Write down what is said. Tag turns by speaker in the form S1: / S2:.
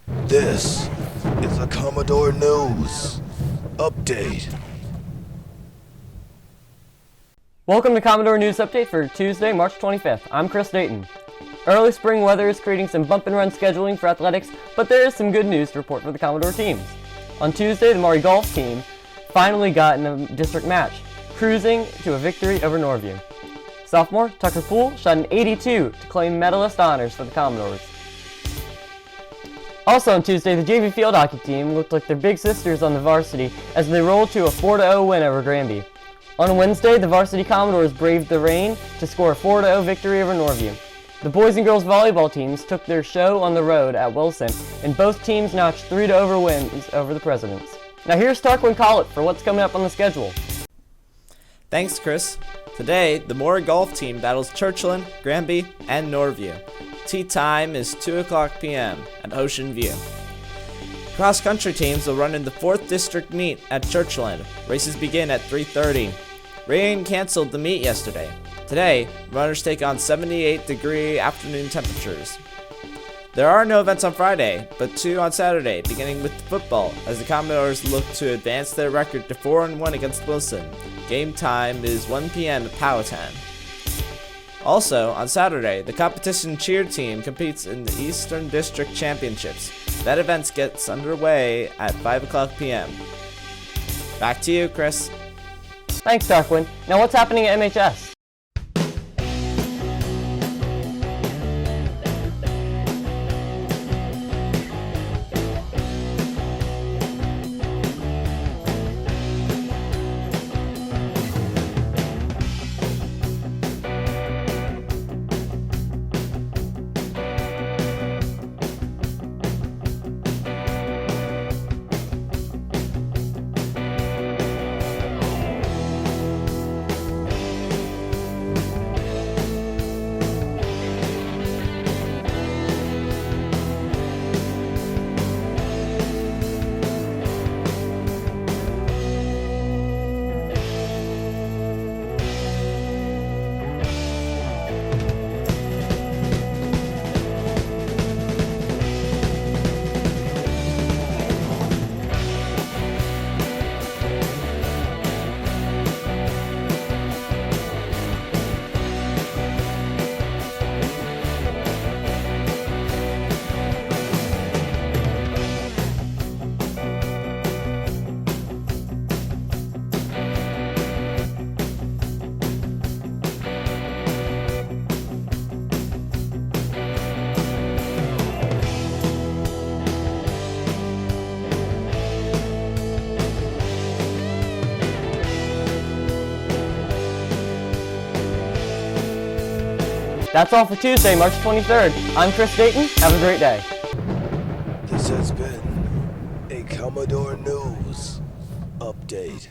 S1: This is a Commodore News Update.
S2: Welcome to Commodore News Update for Tuesday, March 25th. I'm Chris Dayton. Early spring weather is creating some bump and run scheduling for athletics, but there is some good news to report for the Commodore teams. On Tuesday, the Maury golf team finally got in a district match, cruising to a victory over Norview. Sophomore Tucker Poole shot an 82 to claim medalist honors for the Commodores. Also on Tuesday, the JV field hockey team looked like their big sisters on the varsity as they rolled to a 4-0 win over Granby. On Wednesday, the varsity Commodores braved the rain to score a 4-0 victory over Norview. The boys and girls volleyball teams took their show on the road at Wilson, and both teams notched 3-0 wins over the Presidents. Now here's Tarquin Collett for what's coming up on the schedule.
S3: Thanks, Chris. Today, the Maury golf team battles Churchland, Granby, and Norview. Tee time is 2 o'clock p.m. at Ocean View. Cross-country teams will run in the 4th District meet at Churchland. Races begin at 3:30. Rain canceled the meet yesterday. Today, runners take on 78-degree afternoon temperatures. There are no events on Friday, but 2 on Saturday, beginning with football, as the Commodores look to advance their record to 4-1 against Wilson. Game time is 1 p.m. at Powhatan. Also, on Saturday, the competition cheer team competes in the Eastern District Championships. That event gets underway at 5 o'clock p.m. Back to you, Chris.
S2: Thanks, Tarquin. Now what's happening at MHS? That's all for Tuesday, March 23rd. I'm Chris Dayton. Have a great day.
S1: This has been a Commodore News Update.